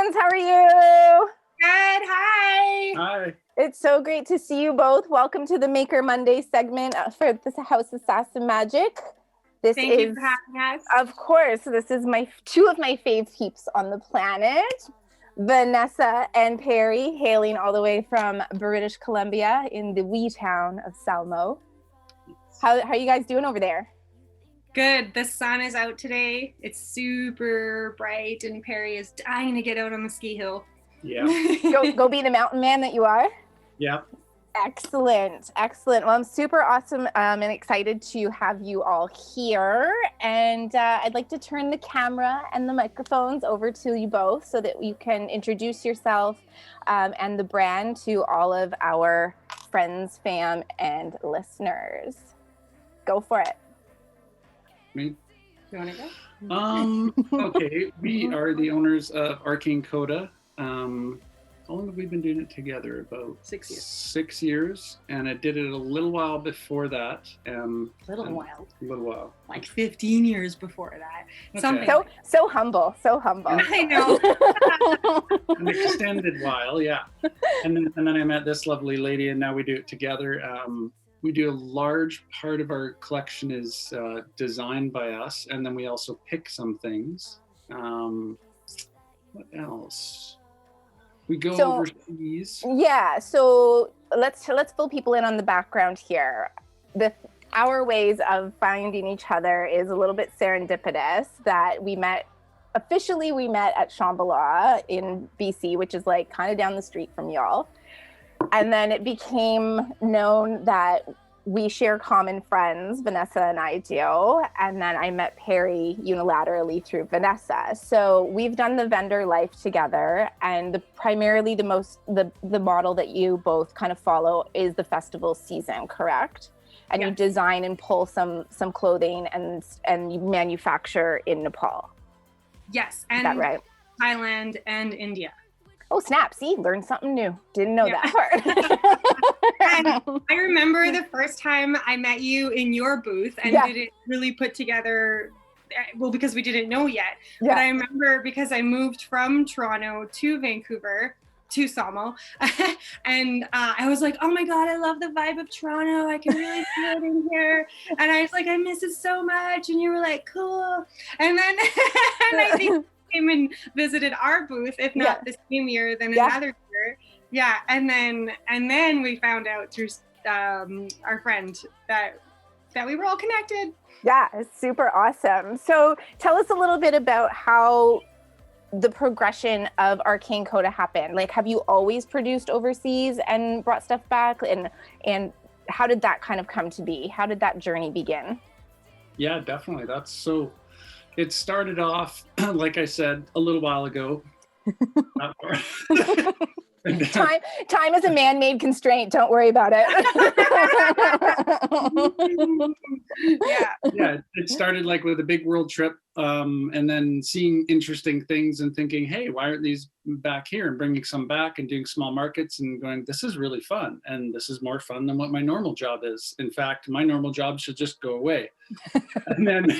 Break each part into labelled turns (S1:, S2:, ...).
S1: friends. How are you?
S2: Good. Hi.
S3: Hi.
S1: It's so great to see you both. Welcome to the Maker Monday segment for this House of Sass Magic.
S2: Thank you for having us.
S1: Of course, this is two of my fave peeps on the planet, Venessa and Perry, hailing all the way from British Columbia in the wee town of Salmo. How are you guys doing over there?
S2: Good. The sun is out today. It's super bright, and Perry is dying to get out on the ski hill.
S3: Yeah.
S1: Go be the mountain man that you are.
S3: Yeah.
S1: Excellent. Well, I'm super awesome and excited to have you all here. And I'd like to turn the camera and the microphones over to you both so that you can introduce yourself and the brand to all of our friends, fam, and listeners. Go for it.
S3: Me?
S2: You want to go?
S3: Okay. We are the owners of Arcane Coda. How long have we been doing it together? About
S2: 6 years.
S3: 6 years, and I did it a little while before that.
S2: Little while. Like 15 years before that.
S3: Okay.
S2: Something.
S1: So humble.
S2: I know.
S3: An extended while, yeah. And then I met this lovely lady, and now we do it together. We do a large part of our collection is designed by us, and then we also pick some things. What else? We go overseas. Yeah,
S1: so let's fill people in on the background here. Our ways of finding each other is a little bit serendipitous. That we met at Shambhala in BC, which is like kind of down the street from y'all. And then it became known that we share common friends, Venessa and I do. And then I met Perry unilaterally through Venessa. So we've done the vendor life together. And primarily the model that you both kind of follow is the festival season, correct? And
S2: Yes.
S1: You design and pull some clothing and you manufacture in Nepal.
S2: Yes.
S1: Is
S2: And
S1: that right?
S2: Thailand and India.
S1: Oh, snap. See, learned something new. Didn't know that
S2: And
S1: part.
S2: I remember the first time I met you in your booth and didn't really put together, well, because we didn't know yet.
S1: Yeah.
S2: But I remember because I moved from Toronto to Vancouver, to Salmo, and I was like, oh my God, I love the vibe of Toronto. I can really feel it in here. And I was like, I miss it so much. And you were like, cool. And then and I think came and visited our booth, if not the same year, then another year. Yeah, and then we found out through our friend that we were all connected.
S1: Yeah, it's super awesome. So tell us a little bit about how the progression of Arcane Coda happened. Like, have you always produced overseas and brought stuff back? And how did that kind of come to be? How did that journey begin?
S3: Yeah, definitely. It started off, like I said, a little while ago.
S1: Time is a man-made constraint. Don't worry about it.
S3: Yeah. It started like with a big world trip, and then seeing interesting things and thinking, hey, why aren't these back here? And bringing some back and doing small markets and going, this is really fun, and this is more fun than what my normal job is. In fact, my normal job should just go away. And then,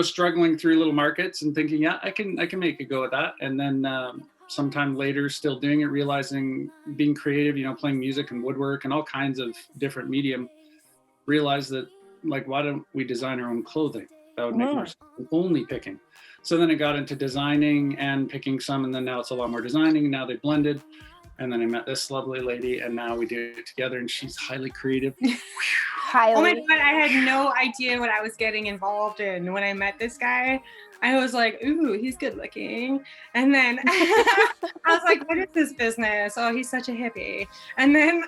S3: struggling through little markets and thinking, yeah, I can make a go at that. And then sometime later, still doing it, realizing being creative, playing music and woodwork and all kinds of different medium, realized that, like, why don't we design our own clothing? That would make more sense than only picking. So then I got into designing and picking some, and then now it's a lot more designing, and now they blended. And then I met this lovely lady, and now we do it together, and she's highly creative.
S2: Oh my God, I had no idea what I was getting involved in. When I met this guy, I was like, ooh, he's good looking. And then I was like, what is this business? Oh, he's such a hippie. And then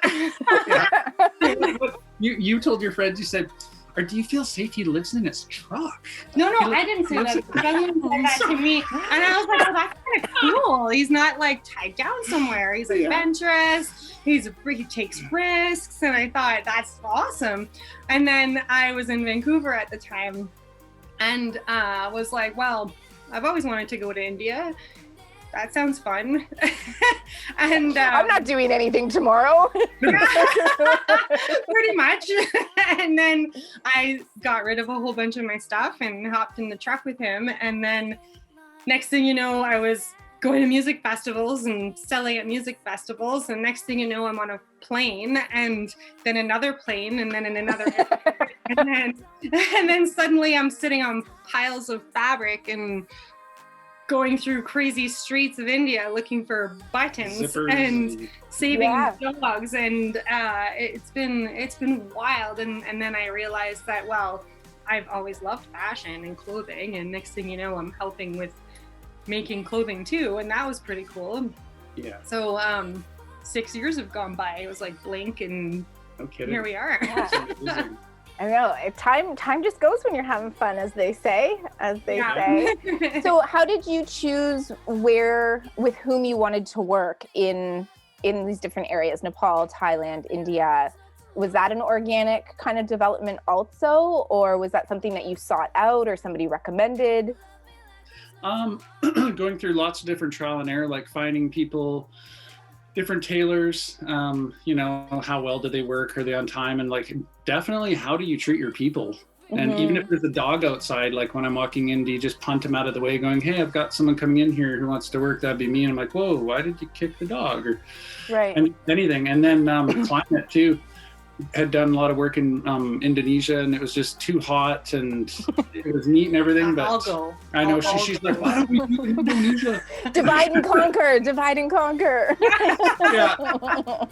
S3: you told your friends, you said, or do you feel safe he lives in his truck?
S2: No, I didn't say that. Someone said that to me. And I was like, oh, that's kind of cool. He's not like tied down somewhere. He's adventurous. He takes risks. And I thought, that's awesome. And then I was in Vancouver at the time and was like, well, I've always wanted to go to India. That sounds fun. And
S1: I'm not doing anything tomorrow.
S2: Pretty much. And then I got rid of a whole bunch of my stuff and hopped in the truck with him. And then next thing you know, I was going to music festivals and selling at music festivals. And next thing you know, I'm on a plane, and then another plane, and then in another and then suddenly I'm sitting on piles of fabric and going through crazy streets of India looking for buttons
S3: Zippers
S2: and saving
S1: Yeah.
S2: dogs, and it's been wild. And then I realized that, well, I've always loved fashion and clothing, and next thing you know, I'm helping with making clothing too, and that was pretty cool.
S3: Yeah.
S2: So 6 years have gone by. It was like blink, and
S3: No kidding.
S2: here we are.
S1: Yeah.
S3: It's amazing.
S1: I know. Time just goes when you're having fun, as they say.
S2: Yeah.
S1: So how did you choose with whom you wanted to work in these different areas, Nepal, Thailand, India? Was that an organic kind of development also, or was that something that you sought out or somebody recommended?
S3: Going through lots of different trial and error, like finding people, different tailors, how well do they work? Are they on time? And like, definitely, how do you treat your people? And even if there's a dog outside, like when I'm walking in, do you just punt them out of the way going, hey, I've got someone coming in here who wants to work, that'd be me. And I'm like, whoa, why did you kick the dog? Or
S1: Right.
S3: anything. And then climate too. Had done a lot of work in Indonesia, and it was just too hot, and it was neat and everything. But
S2: I'll go.
S3: I know
S2: I'll
S3: she's
S2: go.
S3: like, why don't we do Indonesia?
S1: Divide and conquer. Divide and conquer.
S3: Yeah.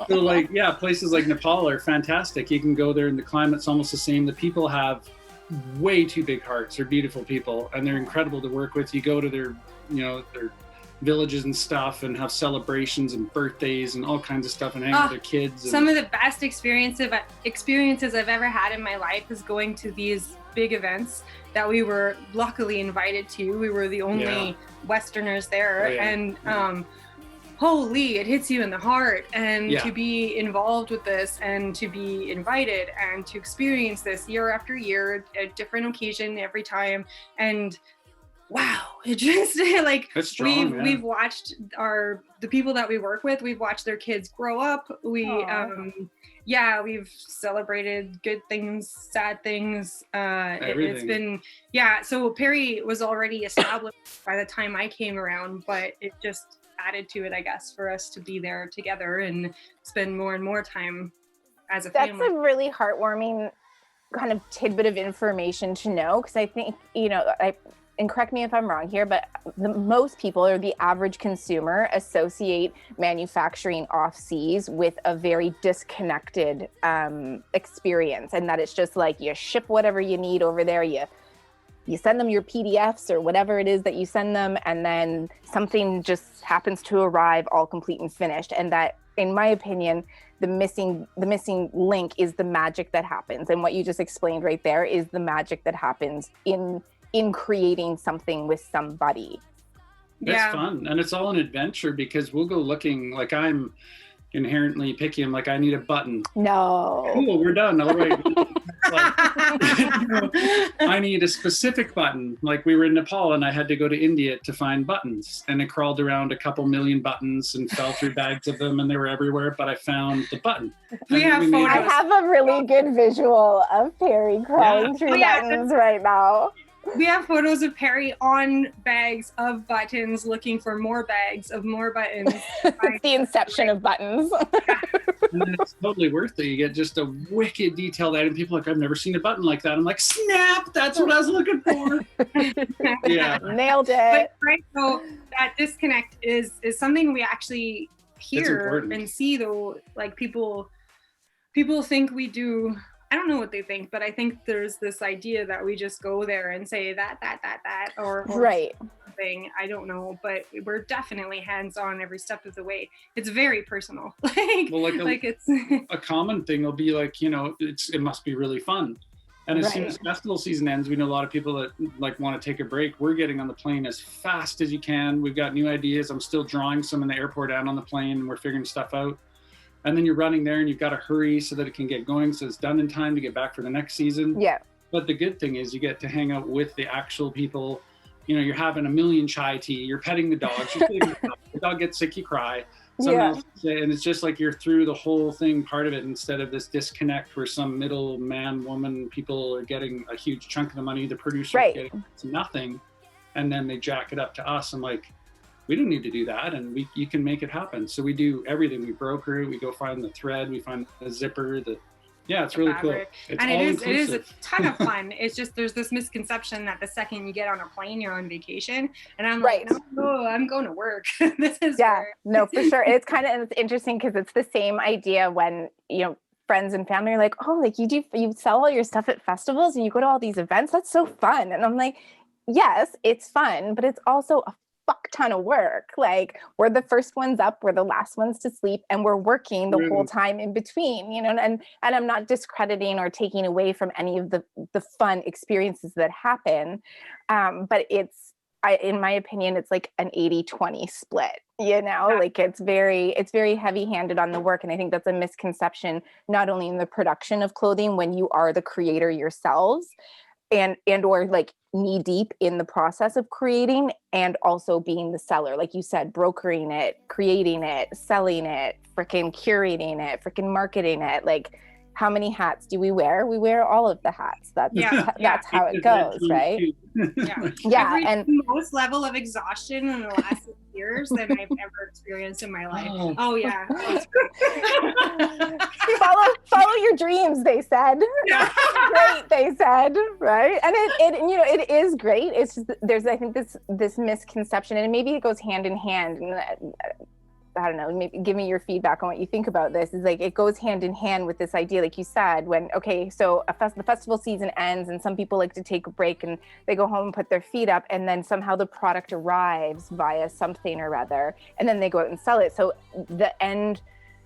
S3: So like, yeah, places like Nepal are fantastic. You can go there, and the climate's almost the same. The people have way too big hearts. They're beautiful people, and they're incredible to work with. You go to their villages and stuff, and have celebrations and birthdays and all kinds of stuff, and hang with their kids.
S2: Some of the best experiences I've ever had in my life is going to these big events that we were luckily invited to. We were the only Westerners there.
S3: Oh, yeah.
S2: And holy, it hits you in the heart. And
S3: Yeah.
S2: to be involved with this, and to be invited, and to experience this year after year, a different occasion every time. And wow, it just like
S3: That's strong,
S2: we've watched the people that we work with, we've watched their kids grow up. We've celebrated good things, sad things. It's been, so Perry was already established by the time I came around, but it just added to it, I guess, for us to be there together and spend more and more time as a family.
S1: That's a really heartwarming kind of tidbit of information to know, because I think, and correct me if I'm wrong here, but most people, or the average consumer, associate manufacturing off seas with a very disconnected experience, and that it's just like you ship whatever you need over there, you send them your PDFs or whatever it is that you send them, and then something just happens to arrive all complete and finished. And that, in my opinion, the missing link is the magic that happens. And what you just explained right there is the magic that happens in creating something with somebody.
S3: It's fun, and it's all an adventure, because we'll go looking, like I'm inherently picky. I'm like, I need a button.
S1: No.
S3: Cool, we're done. All right. I need a specific button. Like, we were in Nepal, and I had to go to India to find buttons, and I crawled around a couple million buttons and fell through bags of them, and they were everywhere, but I found the button.
S2: I
S1: have a really good visual of Perry crawling through buttons right now.
S2: We have photos of Perry on bags of buttons, looking for more bags of more buttons.
S1: It's the inception of buttons.
S3: And then it's totally worth it. You get just a wicked detailed item. People are like, I've never seen a button like that. I'm like, snap, that's what I was looking for. Yeah.
S1: Nailed it.
S2: But, right, so that disconnect is something we actually hear and see, though. Like, people think we do. I don't know what they think, but I think there's this idea that we just go there and say that, or
S1: right.
S2: something. I don't know, but we're definitely hands-on every step of the way. It's very personal. It's
S3: a common thing will be like, it must be really fun. And as soon as festival season ends, we know a lot of people that like want to take a break. We're getting on the plane as fast as you can. We've got new ideas. I'm still drawing some in the airport and on the plane, and we're figuring stuff out. And then you're running there, and you've got to hurry so that it can get going, so it's done in time to get back for the next season.
S1: Yeah.
S3: But the good thing is you get to hang out with the actual people. You're having a million chai tea, you're petting the dogs, the dog gets sick, you cry. And it's just like you're through the whole thing, part of it, instead of this disconnect where some middle man, woman, people are getting a huge chunk of the money, the producer getting nothing, and then they jack it up to us. I'm like, we don't need to do that, and you can make it happen. So we do everything. We broker it, we go find the thread, we find the zipper, it's really cool. It's
S2: and it is a
S3: inclusive.
S2: ton of fun. It's just there's this misconception that the second you get on a plane, you're on vacation, and I'm like, no, I'm going to work. This is
S1: no, for sure. It's interesting because it's the same idea when friends and family are like, oh, like you sell all your stuff at festivals and you go to all these events. That's so fun. And I'm like, yes, it's fun, but it's also a fuck ton of work. Like, we're the first ones up, we're the last ones to sleep, and we're working the whole time in between, and I'm not discrediting or taking away from any of the fun experiences that happen. But in my opinion, it's like an 80-20 split, like it's very heavy handed on the work. And I think that's a misconception, not only in the production of clothing when you are the creator yourselves, and or like knee deep in the process of creating, and also being the seller, like you said, brokering it, creating it, selling it, freaking curating it, freaking marketing it. Like, how many hats do we wear? We wear all of the hats. That's how it goes, right?
S2: And the most level of exhaustion in the last 6 years than I've ever experienced in my life. Oh yeah.
S1: follow your dreams, they said. Great, they said, right? And it is great. It's just, there's, I think, this misconception, and maybe it goes hand in hand. And I don't know, maybe give me your feedback on what you think about this. Is like, it goes hand in hand with this idea, like you said, when, okay, so the festival season ends and some people like to take a break and they go home and put their feet up, and then somehow the product arrives via something or other, and then they go out and sell it. So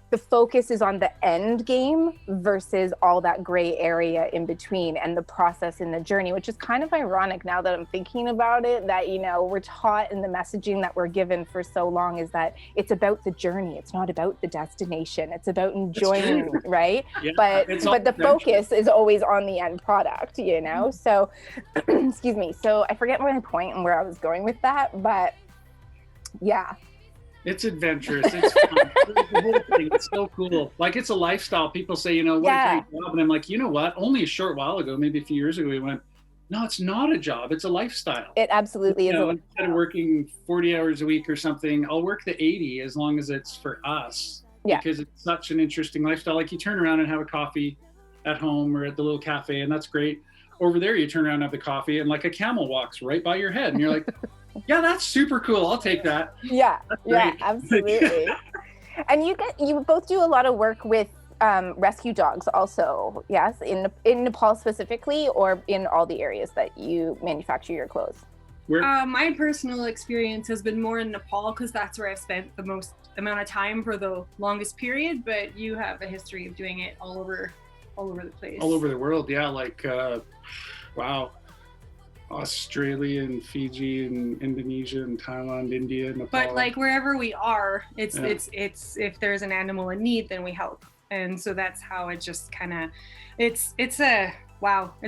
S1: the focus is on the end game versus all that gray area in between and the process in the journey, which is kind of ironic now that I'm thinking about it, that, we're taught in the messaging that we're given for so long is that it's about the journey. It's not about the destination. It's about enjoying, right? Yeah, but the focus is always on the end product, So, excuse me. So I forget my point and where I was going with that, but yeah.
S3: It's adventurous. It's fun. The whole thing. It's so cool. Like, it's a lifestyle. People say, what a great job. And I'm like, you know what? Only a short while ago, maybe a few years ago, we went, no, it's not a job. It's a lifestyle.
S1: It absolutely is.
S3: Instead of working 40 hours a week or something, I'll work the 80 as long as it's for us. Yeah. Because it's such an interesting lifestyle. Like, you turn around and have a coffee at home or at the little cafe, and that's great. Over there, you turn around and have the coffee, and like a camel walks right by your head, and you're like, yeah, that's super cool. I'll take that. Yeah,
S1: absolutely. And you both do a lot of work with rescue dogs also, yes, in Nepal specifically, or in all the areas that you manufacture your clothes?
S2: My personal experience has been more in Nepal because that's where I've spent the most amount of time for the longest period, but you have a history of doing it all over the place. All over
S3: the world, yeah. Like, wow. Australia and Fiji and Indonesia and Thailand, India, Nepal.
S2: But like wherever we are, it's if there's an animal in need, then we help. And so that's how it just kind of, it's a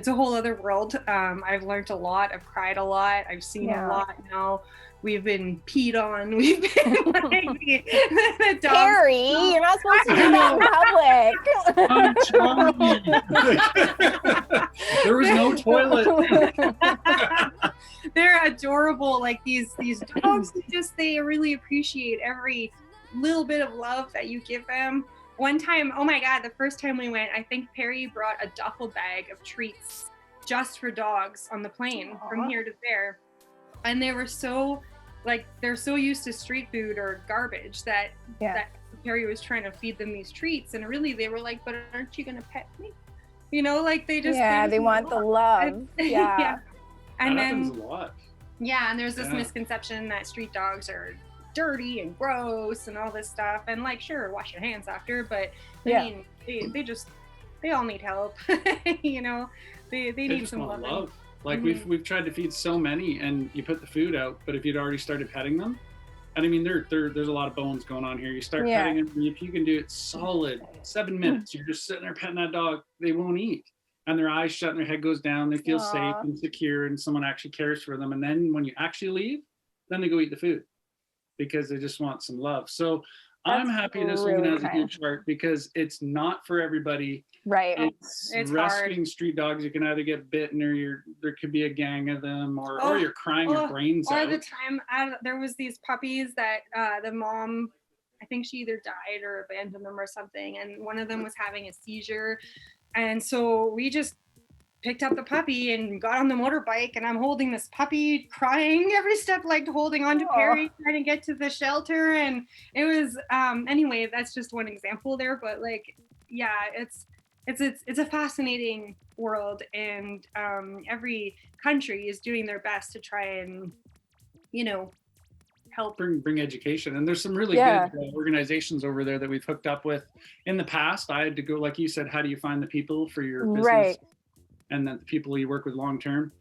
S2: whole other world. I've learned a lot. I've cried a lot. I've seen a lot now. We've been peed on. We've been like the dogs.
S1: Perry, you're not supposed to do that
S3: in public. There was no toilet.
S2: They're adorable. Like these dogs, they really appreciate every little bit of love that you give them. One time, oh my God, the first time we went, I think Perry brought a duffel bag of treats just for dogs on the plane from here to there. And they were they're so used to street food or garbage that Perry was trying to feed them these treats. And really they were like, but aren't you going to pet me? Like they just,
S1: they want the love. Yeah.
S2: And
S3: that
S2: then,
S3: happens a lot.
S2: Yeah. And there's this misconception that street dogs are dirty and gross and all this stuff. And like, sure, wash your hands after, but I mean, they all need help. They need some love.
S3: Like we've tried to feed so many, and you put the food out, but if you'd already started petting them, and I mean there's a lot of bones going on here. You start petting them, and if you can do it solid 7 minutes, you're just sitting there petting that dog, they won't eat. And their eyes shut and their head goes down, they feel safe and secure, and someone actually cares for them. And then when you actually leave, then they go eat the food because they just want some love. So I'm happy this woman
S1: really
S3: has a
S1: kind.
S3: huge heart because it's not for everybody.
S1: Right.
S3: It's rescuing
S2: hard.
S3: street dogs. You can either get bitten or there could be a gang of them or you're crying your brains
S2: or
S3: out.
S2: the time there was these puppies that the mom, I think she either died or abandoned them or something, and one of them was having a seizure, and so we just picked up the puppy and got on the motorbike, and I'm holding this puppy crying every step, like holding on to Perry, trying to get to the shelter. And it was anyway, that's just one example there, but like, yeah, it's a fascinating world, and every country is doing their best to try and, you know, help
S3: bring education. And there's some really good organizations over there that we've hooked up with in the past. I had to go, like you said, how do you find the people for your business?
S1: Right.
S3: And then the people you work with long term.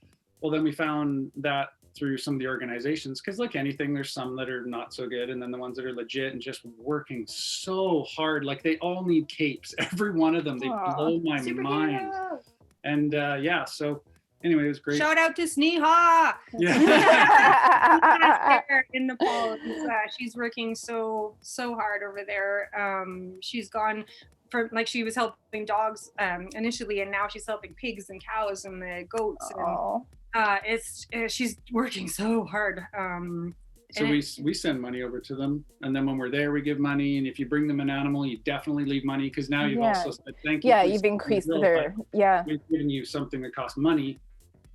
S3: Well, then we found that through some of the organizations, because like anything, there's some that are not so good, and then the ones that are legit and just working so hard, like they all need capes, every one of them. They blow my mind. And yeah, so anyway, it was great.
S2: Shout out to Sneha.
S3: Yeah.
S2: In Nepal, she's working so hard over there. She's gone from, like, she was helping dogs initially, and now she's helping pigs and cows and the goats. And she's working so hard.
S3: So we send money over to them, and then when we're there, we give money. And if you bring them an animal, you definitely leave money, because now you've also said thank you.
S1: Yeah, you've increased their
S3: We've given you something that costs money,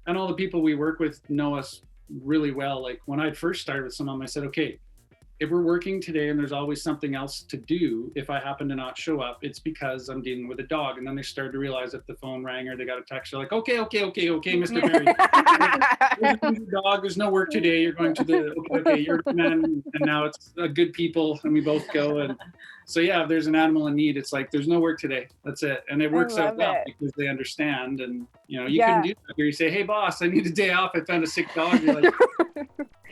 S3: and all the people we work with know us really well. Like when I first started with some of them, I said, okay, if we're working today and there's always something else to do, if I happen to not show up, it's because I'm dealing with a dog. And then they started to realize if the phone rang or they got a text, they're like, okay, Mr. Perry, there's a dog, there's no work today, you're going to the, okay, you're a man, and now it's good people, and we both go. And so yeah, if there's an animal in need, it's like, there's no work today, that's it. And it works out well because they understand. And you know, you can do that where you say, hey boss, I need a day off, I found a sick dog. You're like,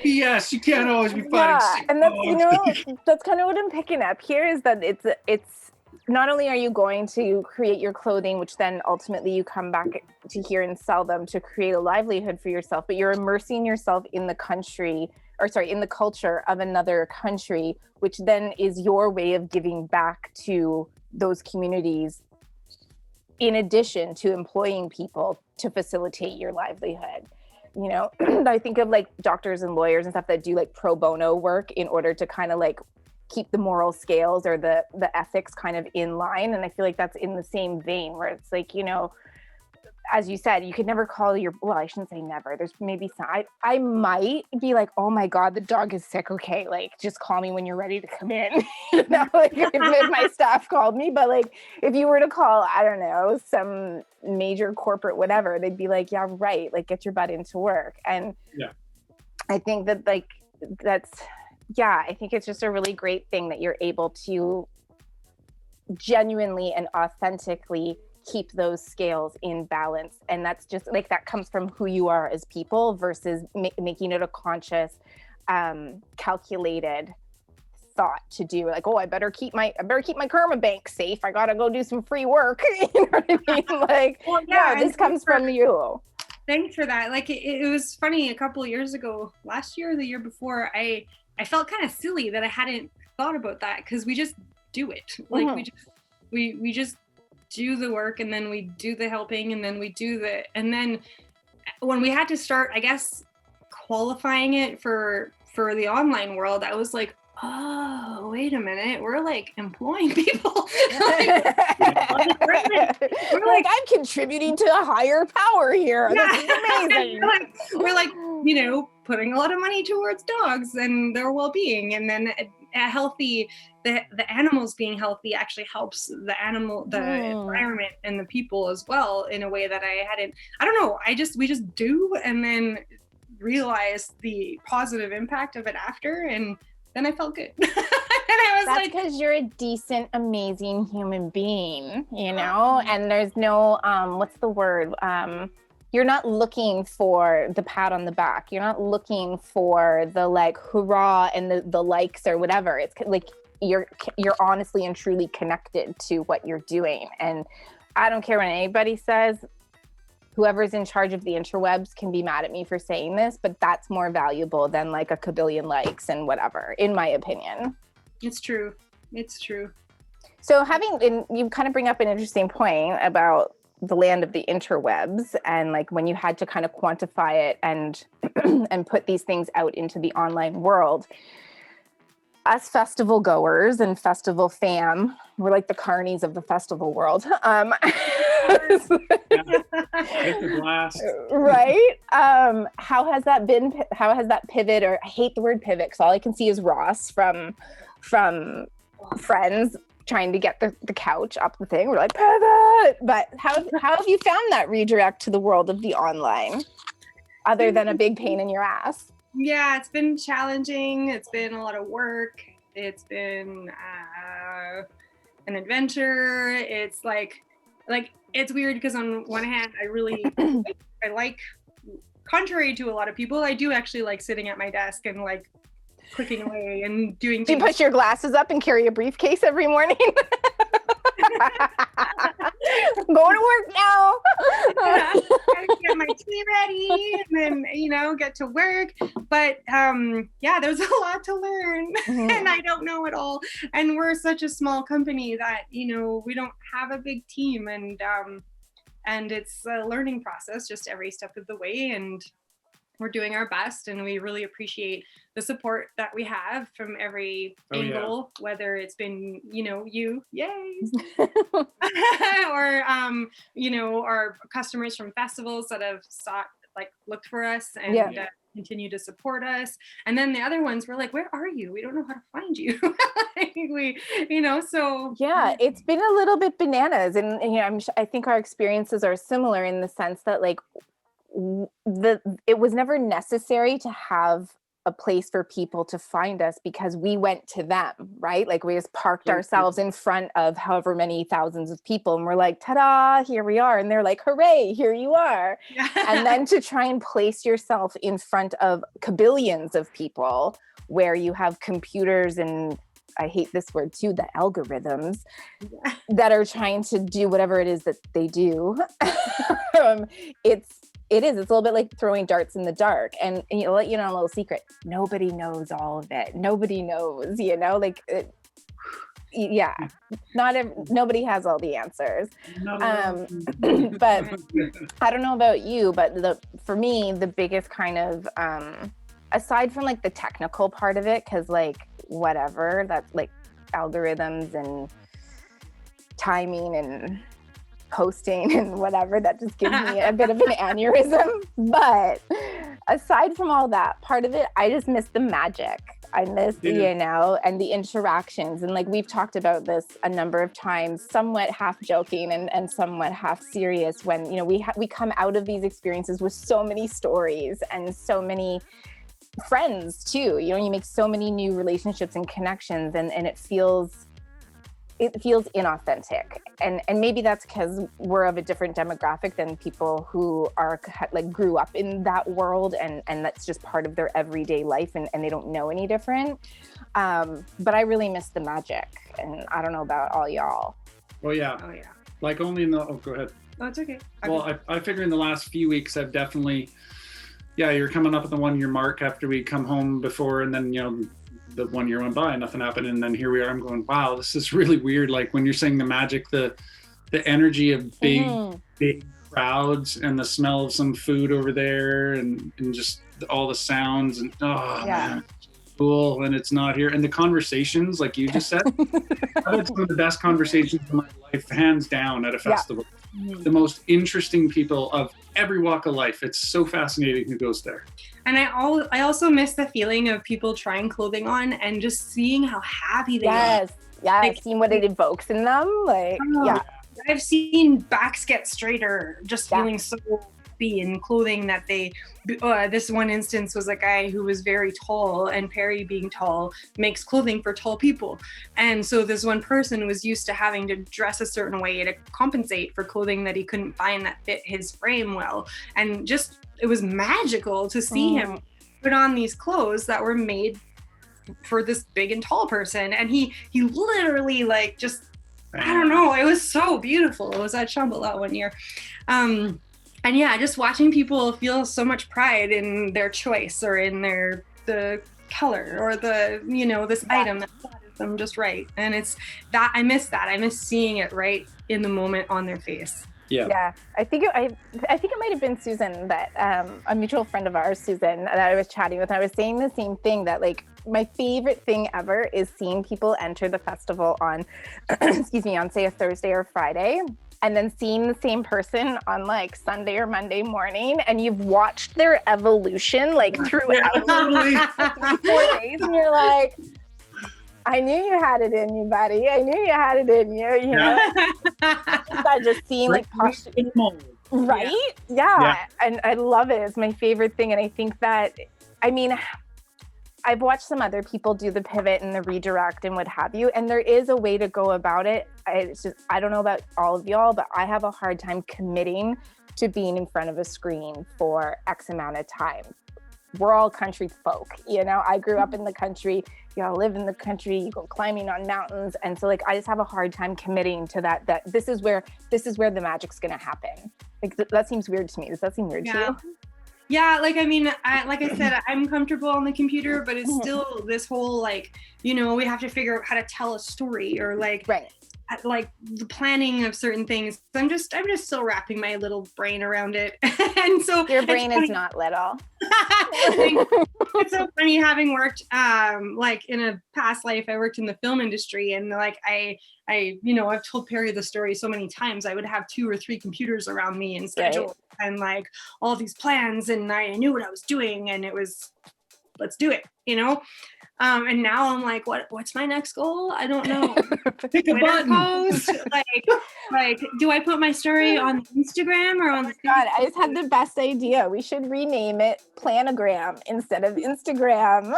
S3: yes, you can't always be fighting sick
S1: and that's
S3: dogs.
S1: You know, that's kind of what I'm picking up here, is that it's not only are you going to create your clothing, which then ultimately you come back to here and sell them to create a livelihood for yourself, but you're immersing yourself in the in the culture of another country, which then is your way of giving back to those communities, in addition to employing people to facilitate your livelihood. You know, I think of like doctors and lawyers and stuff that do like pro bono work in order to kind of like keep the moral scales or the ethics kind of in line. And I feel like that's in the same vein, where it's like, you know, as you said, you could never call well, I shouldn't say never. There's maybe some, I might be like, oh my God, the dog is sick. Okay, like just call me when you're ready to come in. You know, like if my staff called me, but like if you were to call, I don't know, some major corporate whatever, they'd be like, yeah, right, like get your butt into work. And I think that like I think it's just a really great thing that you're able to genuinely and authentically keep those scales in balance. And that's just like, that comes from who you are as people versus making it a conscious, calculated thought to do, like, oh, I better keep my karma bank safe, I gotta go do some free work. You know what I mean? Like, well, this comes from you.
S2: Thanks for that. Like it was funny, a couple of years ago, last year or the year before, I felt kind of silly that I hadn't thought about that, because we just do it. Like we just do the work, and then we do the helping, and then we do and then when we had to start, I guess, qualifying it for the online world, I was like, oh, wait a minute, we're like employing people. We're
S1: like, I'm contributing to a higher power here.
S2: Yeah.
S1: This is amazing.
S2: we're like, you know, putting a lot of money towards dogs and their well-being, and then a healthy, the animals being healthy actually helps the environment and the people as well, in a way that I don't know, we just do, and then realize the positive impact of it after, and then I felt good. And I was
S1: That's because you're a decent, amazing human being, you know, and there's no, what's the word? You're not looking for the pat on the back. You're not looking for the like hurrah and the likes or whatever. It's like you're honestly and truly connected to what you're doing. And I don't care what anybody says. Whoever's in charge of the interwebs can be mad at me for saying this, but that's more valuable than like a kabillion likes and whatever, in my opinion.
S2: It's true. it's true.
S1: So you kind of bring up an interesting point about the land of the interwebs, and like when you had to kind of quantify it and and put these things out into the online world. Us festival goers and festival fam, we're like the carnies of the festival world.
S3: It's a blast.
S1: Right? How has that been? How has that pivot? Or I hate the word pivot because all I can see is Ross from Friends trying to get the couch up the thing. We're like, pivot. But how have you found that redirect to the world of the online, other than a big pain in your ass?
S2: Yeah, it's been challenging. It's been a lot of work. It's been an adventure. It's like it's weird because on one hand, I like, contrary to a lot of people, I do actually like sitting at my desk and like clicking away and doing things.
S1: Do you push your glasses up and carry a briefcase every morning? I'm going to work now.
S2: I get my tea ready and then, get to work. But there's a lot to learn and I don't know it all. And we're such a small company that, we don't have a big team and it's a learning process just every step of the way. And we're doing our best, and we really appreciate the support that we have from every angle, whether it's been, you, yay, or, our customers from festivals that have looked for us and continue to support us. And then the other ones, we're like, where are you? We don't know how to find you. So.
S1: Yeah, it's been a little bit bananas. And I think our experiences are similar in the sense that it was never necessary to have a place for people to find us because we went to them, right? Like we just parked ourselves in front of however many thousands of people and we're like, ta-da, here we are. And they're like, hooray, here you are. And then to try and place yourself in front of kabillions of people where you have computers and I hate this word too, the algorithms that are trying to do whatever it is that they do. It's a little bit like throwing darts in the dark, and I'll let you know a little secret. Nobody knows all of it. Nobody knows, nobody has all the answers. But I don't know about you, but for me, the biggest kind of, aside from like the technical part of it, cause like whatever, that's like algorithms and timing and posting and whatever, that just gives me a bit of an aneurysm. But aside from all that part of it, I just miss the magic. I miss and the interactions. And like we've talked about this a number of times, somewhat half joking and somewhat half serious, when we come out of these experiences with so many stories and so many friends too. You make so many new relationships and connections, and it feels inauthentic, and maybe that's because we're of a different demographic than people who are like grew up in that world, and that's just part of their everyday life, and they don't know any different. But I really miss the magic, and I don't know about all y'all.
S3: Oh yeah. Like only in the go ahead.
S2: Oh, it's okay.
S3: Well, I figure in the last few weeks I've definitely you're coming up at the 1 year mark after we come home before, and then the 1 year went by, nothing happened, and then here we are. I'm going, wow, this is really weird. Like when you're saying the magic, the energy of big crowds, and the smell of some food over there, and just all the sounds, and man, cool. And it's not here, and the conversations, like you just said, I've had some of the best conversations in my life, hands down, at a festival. The most interesting people of every walk of life. It's so fascinating who goes there.
S2: And I also miss the feeling of people trying clothing on and just seeing how happy they are.
S1: Like, seeing what it evokes in them.
S2: I've seen backs get straighter just feeling so happy in clothing that they this one instance was a guy who was very tall, and Perry, being tall, makes clothing for tall people, and so this one person was used to having to dress a certain way to compensate for clothing that he couldn't find that fit his frame well, and just it was magical to see him put on these clothes that were made for this big and tall person, and he literally like just I don't know, it was so beautiful. It was at Shambhala 1 year. And just watching people feel so much pride in their choice, or in the color, or the, this item that them just right. And it's that I miss that. I miss seeing it right in the moment on their face.
S1: Yeah, I think it might have been Susan that a mutual friend of ours, Susan, that I was chatting with. I was saying the same thing, that like my favorite thing ever is seeing people enter the festival on, excuse me, on say a Thursday or Friday, and then seeing the same person on like Sunday or Monday morning, and you've watched their evolution like throughout 4 days, and you're like, I knew you had it in you, buddy. I knew you had it in you, you know? I just seeing like posture, right? Yeah. And I love it. It's my favorite thing. And I think that, I mean, I've watched some other people do the pivot and the redirect and what have you, and there is a way to go about it. It's just, I don't know about all of y'all, but I have a hard time committing to being in front of a screen for X amount of time. We're all country folk, you know? I grew up in the country, y'all live in the country, you go climbing on mountains. And so like, I just have a hard time committing to that this is where the magic's gonna happen. Like that seems weird to me. Does that seem weird to you?
S2: Yeah, like, I mean, like I said, I'm comfortable on the computer, but it's still this whole, like, you know, we have to figure out how to tell a story, or like, like the planning of certain things. I'm just still wrapping my little brain around it. And so
S1: your brain is not little.
S2: It's so funny, having worked like in a past life, I worked in the film industry, and like I you know, I've told Perry the story so many times. I would have 2 or 3 computers around me and schedule and like all these plans, and I knew what I was doing, and it was, let's do it, you know. And now I'm like, what's my next goal? I don't know.
S3: Pick a button.
S2: Post, like, do I put my story on Instagram or on?
S1: Oh God, I just had the best idea. We should rename it Planogram instead of Instagram.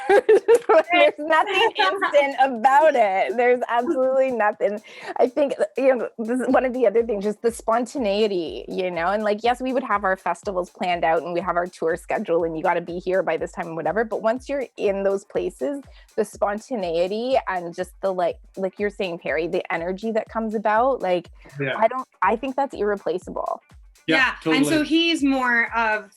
S1: There's nothing instant about it. There's absolutely nothing. I think, you know, this is one of the other things, just the spontaneity, you know, and like, yes, we would have our festivals planned out and we have our tour schedule and you got to be here by this time and whatever. But once you're in those places, the spontaneity and just the like you're saying, Perry, the energy that comes about, like, I think that's irreplaceable.
S2: Yeah,
S3: totally.
S2: And so he's more of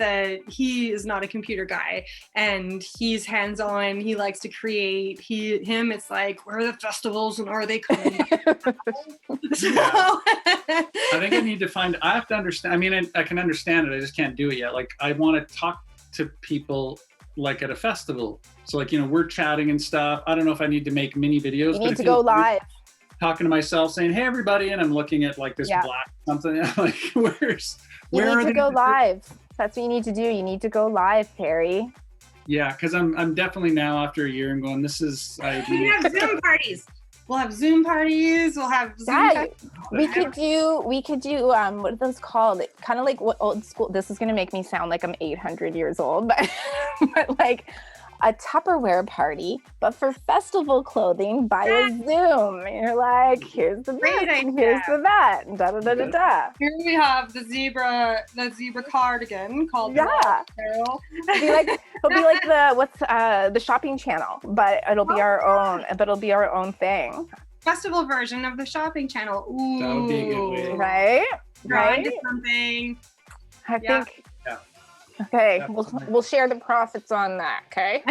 S2: he is not a computer guy, and he's hands-on. He likes to create. It's like, where are the festivals and are they coming?
S3: I think I have to understand. I mean, I can understand it. I just can't do it yet. Like, I want to talk to people like at a festival. So like, you know, we're chatting and stuff. I don't know if I need to make mini videos.
S1: You need to go live.
S3: Talking to myself saying, hey, everybody. And I'm looking at like this black something. I'm like, where
S1: you need to go live. That's what you need to do. You need to go live, Perry.
S3: Yeah, because I'm definitely now after a year and going, this is.
S2: We have Zoom parties. We'll have Zoom parties. We'll have Zoom.
S1: We could do what are those called? Kind of like what old school. This is gonna make me sound like I'm 800 years old, but like a Tupperware party, but for festival clothing via Zoom. And you're like, here's the this, and here's the that, and da da da da da.
S2: Here we have the zebra cardigan called
S1: It'll be like the shopping channel, but it'll be our own. But it'll be our own thing.
S2: Festival version of the shopping channel. Ooh,
S3: that would be a good way.
S1: Right.
S2: Something.
S1: I think. Yeah. Okay, we'll share the profits on that, okay?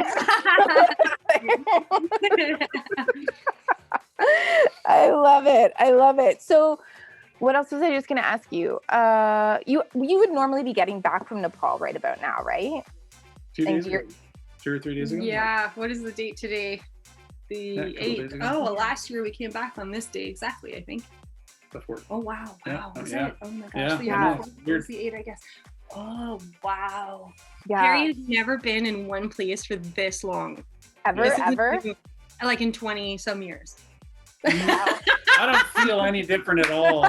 S1: I love it. So what else was I just going to ask you? You would normally be getting back from Nepal right about now, right?
S3: 2 days ago. 2 or 3 days ago?
S2: Yeah, what is the date today? The 8th. Oh, well, last year we came back on this day exactly, I think.
S3: The 4th.
S2: Oh, wow. Was
S3: yeah.
S2: it? Oh my gosh.
S3: Yeah.
S2: It was the 8th, I guess. Oh, wow.
S1: Yeah.
S2: Perry has never been in one place for this long.
S1: Ever?
S2: Like in 20 some years.
S3: I don't feel any different at all.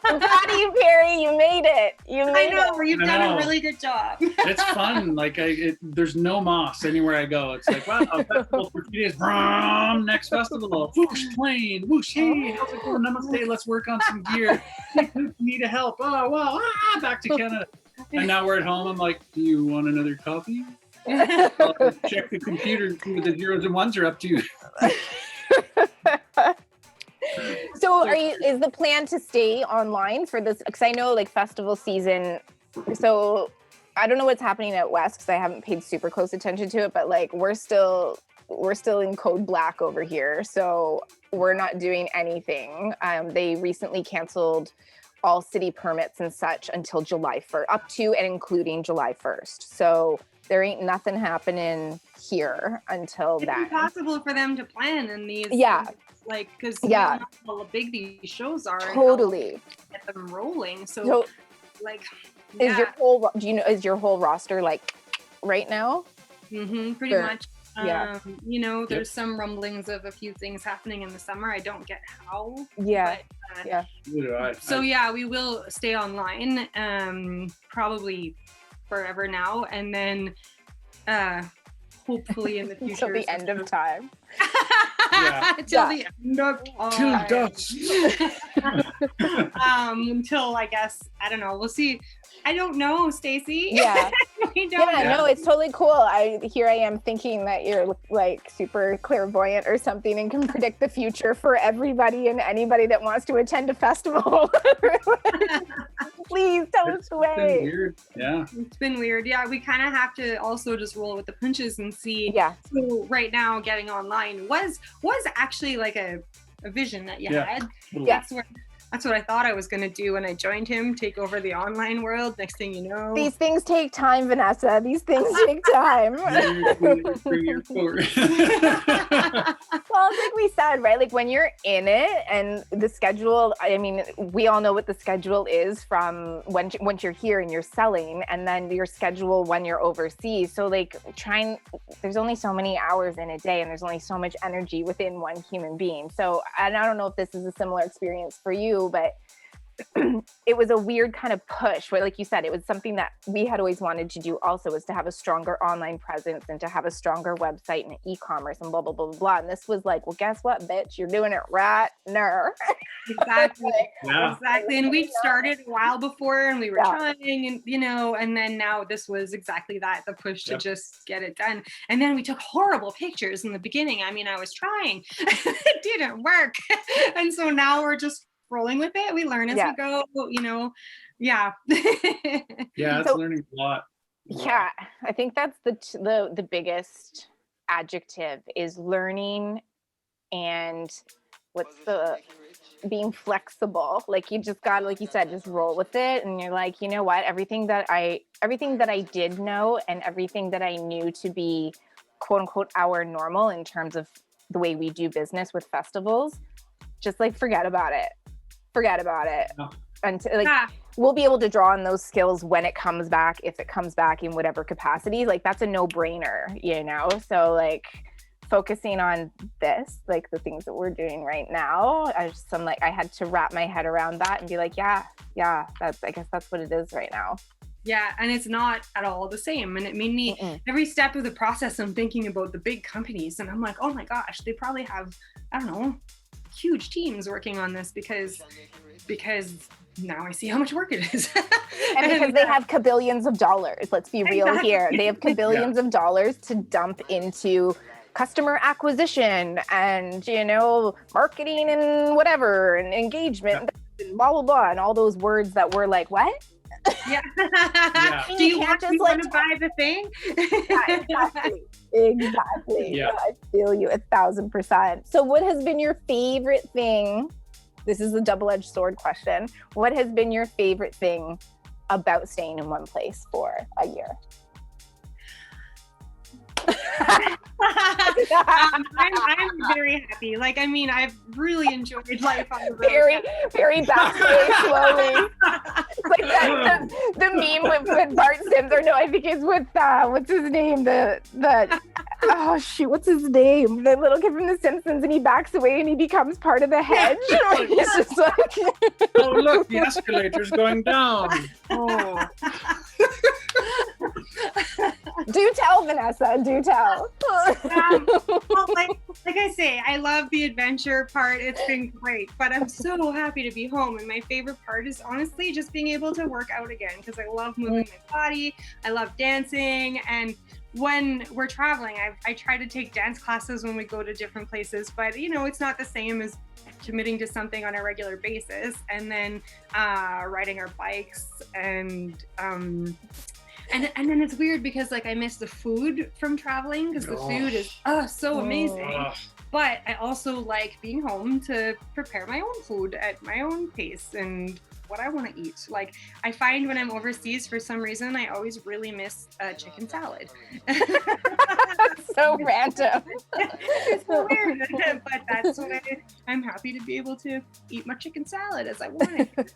S1: I'm proud of you, Perry. You made it. You've
S2: done a really good job.
S3: It's fun. Like there's no moss anywhere I go. It's like, wow, festival for 2 days. Brum, next festival. Whoosh, plane. Whoosh, hey, how's it going? Namaste. Let's work on some gear. Hey, need a help. Oh, wow. Back to Canada. And now we're at home. I'm like, do you want another copy? Check the computer and see what the zeros and ones are up to.
S1: So is the plan to stay online for this? Because I know like festival season, so I don't know what's happening out west because I haven't paid super close attention to it, but like we're still in code black over here. So we're not doing anything. They recently canceled all city permits and such until July 1st, up to and including July 1st. So there ain't nothing happening here until
S2: it's
S1: then.
S2: It's impossible for them to plan in these.
S1: Yeah.
S2: Like, because
S1: yeah,
S2: how big these shows are.
S1: Totally.
S2: Get them rolling. So like,
S1: is your whole, is your whole roster like right now?
S2: Pretty much.
S1: Yeah.
S2: You know, there's some rumblings of a few things happening in the summer. I don't get how.
S1: Yeah.
S2: But,
S1: yeah.
S2: So yeah, we will stay online, probably forever now, and then hopefully in the future.
S1: Until the end of time.
S2: Until the end of time.
S3: Till dust.
S2: Until I guess, I don't know. We'll see. I don't know, Stacey.
S1: Yeah.
S2: We don't know.
S1: No, it's totally cool. Here I am thinking that you're like super clairvoyant or something and can predict the future for everybody and anybody that wants to attend a festival. Please tell us the way.
S3: It's been weird. Yeah.
S2: It's been weird. Yeah, we kind of have to also just roll with the punches and see.
S1: Yeah.
S2: So right now, getting online was actually like a vision that you had.
S1: Yeah.
S2: That's what I thought I was going to do when I joined him, take over the online world. Next thing you know.
S1: These things take time, Venessa. These things take time. Well, it's like we said, right? Like when you're in it and the schedule, I mean, we all know what the schedule is from once you're here and you're selling, and then your schedule when you're overseas. So like there's only so many hours in a day and there's only so much energy within one human being. So, and I don't know if this is a similar experience for you, but it was a weird kind of push where, like you said, it was something that we had always wanted to do also, was to have a stronger online presence and to have a stronger website and e-commerce and blah, blah, blah, blah, blah. And this was like, well, guess what, bitch? You're doing it right now.
S2: Exactly. Exactly. And we started a while before and we were trying and, you know, and then now this was exactly that, the push to just get it done. And then we took horrible pictures in the beginning. I mean, I was trying, it didn't work. And so now we're just rolling with it. We learn as we go, you know. Yeah.
S3: It's learning a lot.
S1: Yeah, I think that's the biggest adjective is learning, and being flexible. Like you just got, like you said, just roll with it, and you're like, you know what, everything that I did know and everything that I knew to be quote unquote our normal in terms of the way we do business with festivals, just like forget about it. No. And we'll be able to draw on those skills when it comes back, if it comes back in whatever capacity. Like that's a no-brainer, you know? So like focusing on this, like the things that we're doing right now, I had to wrap my head around that and be like, I guess that's what it is right now.
S2: Yeah, and it's not at all the same. And it made me, every step of the process, I'm thinking about the big companies and I'm like, oh my gosh, they probably have, I don't know, huge teams working on this because now I see how much work it is.
S1: And because they have kabillions of dollars, let's be real here. They have kabillions of dollars to dump into customer acquisition and, you know, marketing and whatever and engagement and blah, blah, blah. And all those words that we're like, what?
S2: Yeah. Do you want to buy the thing?
S1: Exactly.
S3: Yeah.
S1: I feel you 1,000%. So what has been your favorite thing? This is a double-edged sword question. What has been your favorite thing about staying in one place for a year?
S2: I'm very happy. Like, I mean, I've really enjoyed life on the road.
S1: Very backstage slowly. It's like that, the meme with Bart Sims, or no, I think it's with what's his name? Oh shoot, what's his name? The little kid from The Simpsons, and he backs away and he becomes part of the hedge. It's just like,
S3: oh look, the escalator's going down. Oh.
S1: Do tell, Venessa. Do tell.
S2: Well, like I say, I love the adventure part. It's been great, but I'm so happy to be home. And my favorite part is honestly just being able to work out again, because I love moving my body. I love dancing. And when we're traveling, I try to take dance classes when we go to different places, but you know, it's not the same as committing to something on a regular basis. And then riding our bikes and And then it's weird because like I miss the food from traveling because the food is so amazing. But I also like being home to prepare my own food at my own pace and what I want to eat. Like I find when I'm overseas, for some reason, I always really miss chicken salad.
S1: So random.
S2: It's so weird, but that's what I'm happy to be able to eat my chicken salad as I want it.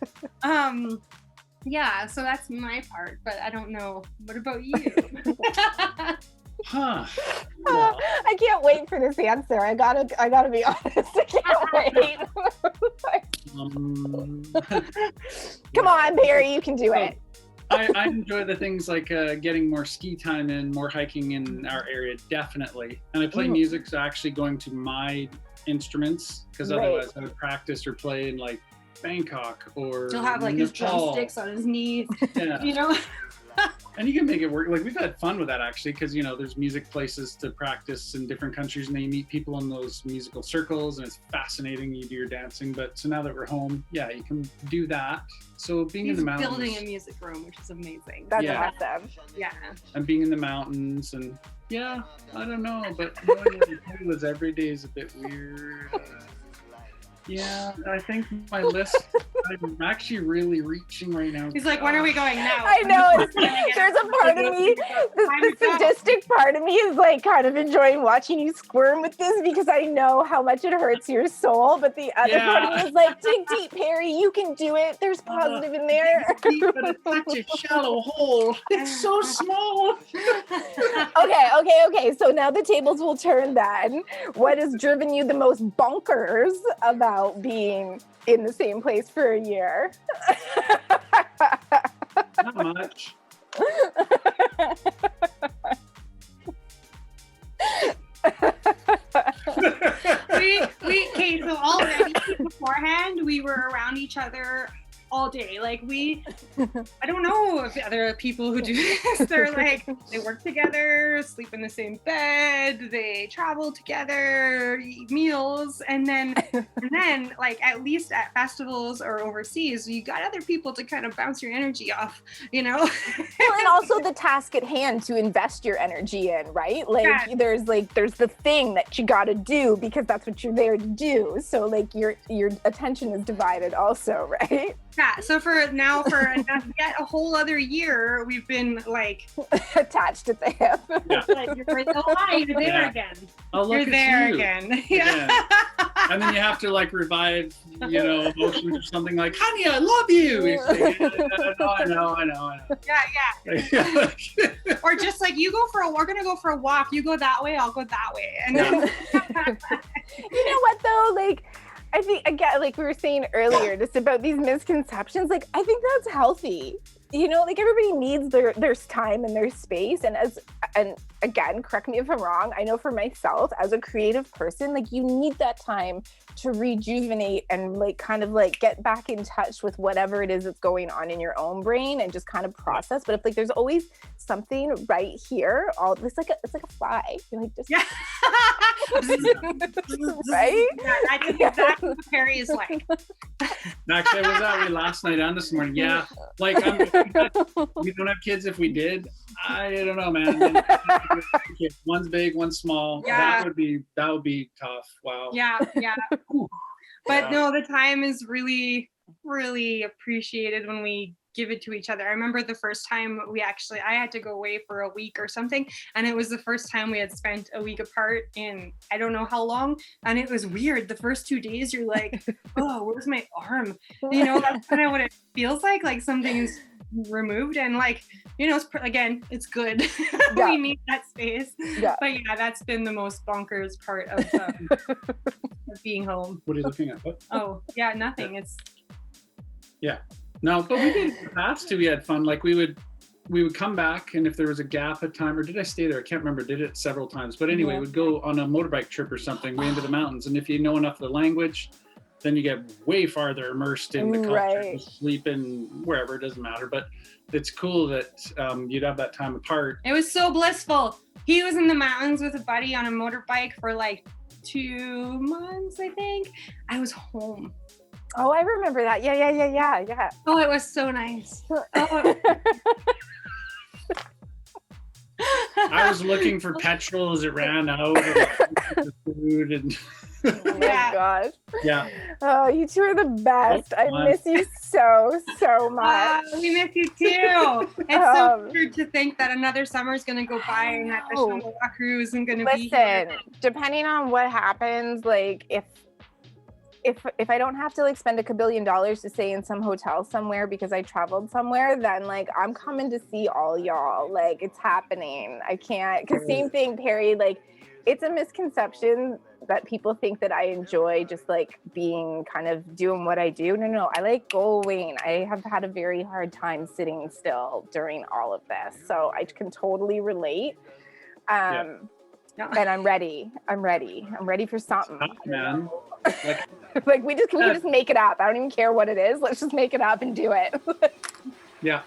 S2: Yeah, so that's my part, but I don't know. What about you?
S3: Huh.
S1: I can't wait for this answer. I gotta be honest. I can't wait. Come on, Barry, you can do it.
S3: I enjoy the things like getting more ski time in, more hiking in our area, definitely. And I play music, so actually going to my instruments, because otherwise I would practice or play in like Bangkok or
S2: he'll have like
S3: Nepal.
S2: his drumsticks on his knees,
S3: yeah.
S2: you know.
S3: And you can make it work. Like we've had fun with that actually, because you know there's music places to practice in different countries, and then you meet people in those musical circles, and it's fascinating. You do your dancing, but so now that we're home, yeah, you can do that. So being in the mountains,
S2: building a music room, which is amazing.
S1: That's awesome.
S2: Yeah.
S3: And being in the mountains, and yeah, I don't know, but knowing what it was every day is a bit weird. Yeah, I think my list, I'm actually really reaching right now.
S2: He's like, when are we going now?
S1: I know. There's a part of me, the sadistic part of me is like kind of enjoying watching you squirm with this because I know how much it hurts your soul. But the other part of me is like, dig deep, Perry. You can do it. There's positive in there.
S3: Deep, but it's such a shallow hole. It's so small.
S1: Okay. So now the tables will turn then. What has driven you the most bonkers about being in the same place for a year?
S3: Not much.
S2: Okay, so already beforehand we were around each other all day. Like I don't know if other people who do this, they're like, they work together, sleep in the same bed, they travel together, eat meals, and then like at least at festivals or overseas, you got other people to kind of bounce your energy off, you know?
S1: Well, and also the task at hand to invest your energy in, right? Like there's the thing that you got to do because that's what you're there to do. So like your attention is divided also, right?
S2: Yeah, so for yet a whole other year, we've been like
S1: attached at the hip.
S3: Yeah.
S2: Like, you're there again.
S3: Oh, look,
S2: you're
S3: it's
S2: there
S3: you.
S2: again. Yeah.
S3: And then you have to like revive, you know, emotions or something like, honey, I love you. I know.
S2: Yeah. Or just like we're gonna go for a walk. You go that way, I'll go that way. And then
S1: you know what though? Like I think, again, like we were saying earlier, just about these misconceptions, like I think that's healthy. You know, like everybody needs their time and their space. And again, correct me if I'm wrong, I know for myself as a creative person, like you need that time to rejuvenate and like kind of like get back in touch with whatever it is that's going on in your own brain and just kind of process. But if like there's always something right here, it's like a fly. You're like just right?
S2: Yeah, that's exactly what Perry is like.
S3: Actually, I was out last night and this morning. Yeah, like we don't have kids. If we did, I don't know, man. One's big, one's small.
S2: Yeah.
S3: That would be tough. Wow.
S2: Yeah. But no, the time is really, really appreciated when we give it to each other. I remember the first time I had to go away for a week or something, and it was the first time we had spent a week apart in I don't know how long, and it was weird. The first 2 days you're like, oh, where's my arm? You know, that's kind of what it feels like something's removed, and like, you know, it's good. We need that space. But yeah, that's been the most bonkers part of being home.
S3: What are you looking at? What?
S2: Oh yeah, nothing. It's
S3: no, but we did in the past too. We had fun. Like we would come back, and if there was a gap of time, or did I stay there? I can't remember. Did it several times. But anyway, we'd go on a motorbike trip or something way into the mountains, and if you know enough of the language, then you get way farther immersed in the culture. Right. Sleep in wherever, it doesn't matter. But it's cool that you'd have that time apart.
S2: It was so blissful. He was in the mountains with a buddy on a motorbike for like 2 months, I think. I was home.
S1: Oh, I remember that. Yeah.
S2: Oh, it was so nice. Oh.
S3: I was looking for petrol as it ran out of food and
S1: Oh my gosh.
S3: yeah.
S1: Oh, you two are the best. I miss you so much.
S2: We miss you too. It's so weird to think that another summer is going to go by and that the Shambhala crew isn't going to be here.
S1: Listen, depending on what happens, like if I don't have to like spend $1 billion to stay in some hotel somewhere because I traveled somewhere, then like I'm coming to see all y'all. Like it's happening. I can't, because same thing, Perry, like it's a misconception that people think that I enjoy just like being kind of doing what I do. No, I like going. I have had a very hard time sitting still during all of this. So I can totally relate. And I'm ready. I'm ready for something.
S3: Man.
S1: Like we can just make it up. I don't even care what it is. Let's just make it up and do it.
S3: Yeah.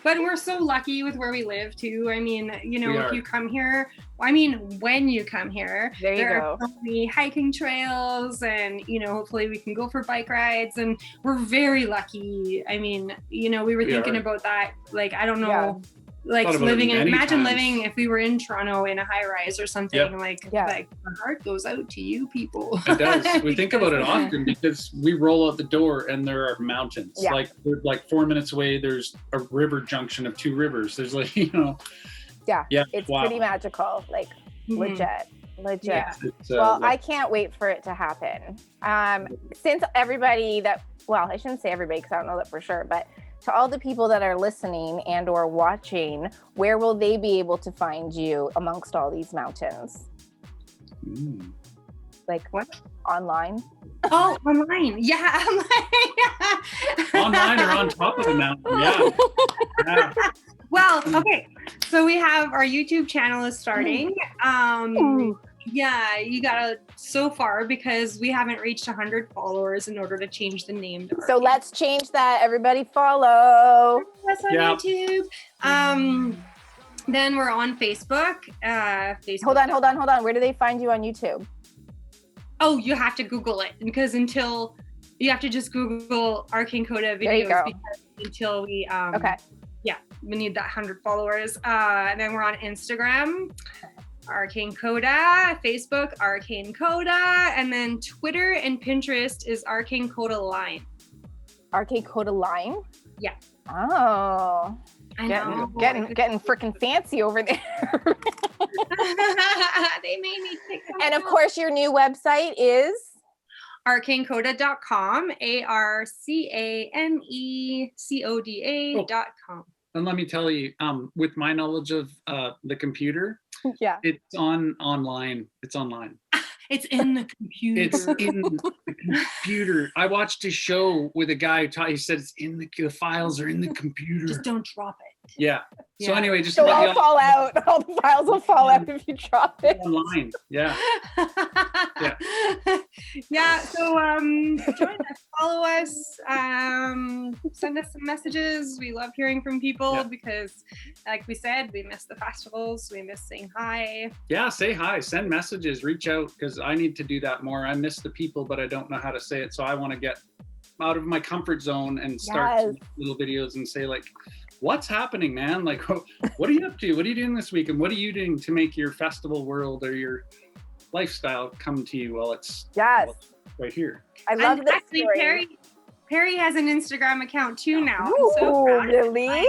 S2: But we're so lucky with where we live too. I mean, you know, if you come here, I mean, when you come here, there are so many hiking trails and, you know, hopefully we can go for bike rides and we're very lucky. I mean, you know, we were thinking about that. Like, I don't know, like imagine living if we were in Toronto in a high rise or something like my heart goes out to you people.
S3: It does. We think about it often because we roll out the door and there are mountains. Like we're like 4 minutes away. There's a river junction of 2 rivers. There's like, you know.
S1: It's pretty magical. Like legit. Well, I can't wait for it to happen. Since everybody I shouldn't say everybody because I don't know that for sure, but to all the people that are listening and or watching, where will they be able to find you amongst all these mountains? Like what? Online?
S2: Oh, online. Yeah.
S3: Online or on top of the mountain. Yeah.
S2: Well, okay. So we have our YouTube channel is starting. Yeah, you gotta so far because we haven't reached 100 followers in order to change the name.
S1: So let's change that. Everybody follow.
S2: That's on YouTube. Then we're on Facebook.
S1: Hold on. Where do they find you on YouTube?
S2: Oh, you have to Google it because you have to just Google Arcane Coda videos.
S1: There you go.
S2: Until we we need that 100 followers. And then we're on Instagram. Arcane Coda, Facebook, Arcane Coda, and then Twitter and Pinterest is Arcane Coda Line.
S1: Arcane Coda Line?
S2: Yeah.
S1: Oh.
S2: I know.
S1: Getting freaking fancy over there.
S2: They made me pick them
S1: And of course, your new website is?
S2: arcanecoda.com, ARCANECODA.com.
S3: And let me tell you, with my knowledge of the computer, it's online. It's online.
S2: It's in the computer.
S3: It's in the computer. I watched a show with a guy who he said it's in the files are in the computer.
S2: Just don't drop it.
S3: Yeah. So anyway, just
S1: so I'll fall out. All the files will fall out if you drop it.
S3: Online. Yeah.
S2: Yeah. So join us, follow us, send us some messages. We love hearing from people because, like we said, we miss the festivals. We miss saying hi. Yeah,
S3: say hi. Send messages. Reach out because I need to do that more. I miss the people, but I don't know how to say it. So I want to get out of my comfort zone and start some little videos and say like, what's happening, man? Like, what are you up to? What are you doing this week? And what are you doing to make your festival world or your lifestyle come to you? Well, it's right here.
S1: I love this
S2: story. Perry has an Instagram account too now.
S1: Ooh, really?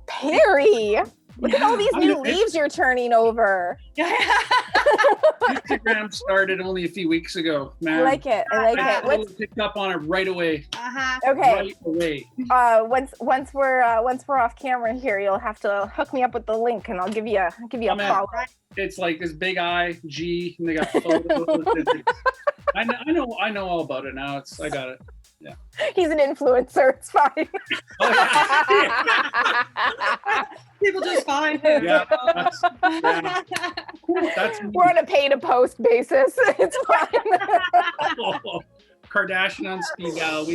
S1: Perry, look at all these new leaves you're turning over.
S3: Instagram started only a few weeks ago, man.
S1: I like it.
S3: I picked up on it right away.
S1: Okay.
S3: Right away.
S1: Once we're off camera here, you'll have to hook me up with the link, and I'll give you a follow.
S3: It's like this big IG, and they got photos. I know all about it now. I got it. Yeah.
S1: He's an influencer. It's fine.
S2: People just find him.
S3: Yeah,
S1: we're on a pay to post basis. It's fine.
S3: Kardashian on speed dial.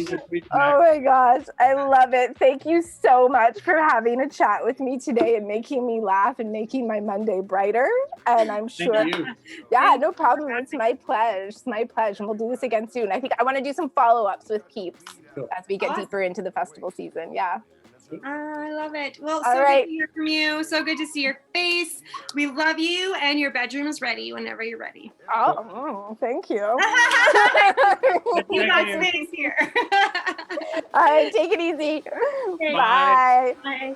S1: Oh my gosh, I love it. Thank you so much for having a chat with me today and making me laugh and making my Monday brighter. And I'm sure, no problem. It's my pleasure. It's my pleasure. And we'll do this again soon. I think I want to do some follow-ups with peeps as we get deeper into the festival season. Yeah.
S2: I love it. Well,
S1: All
S2: so
S1: right.
S2: good to hear from you. So good to see your face. We love you, and your bedroom is ready whenever you're ready.
S1: Oh, thank you.
S2: You got space here.
S1: All right, take it easy.
S2: Okay.
S1: Bye.
S2: Bye.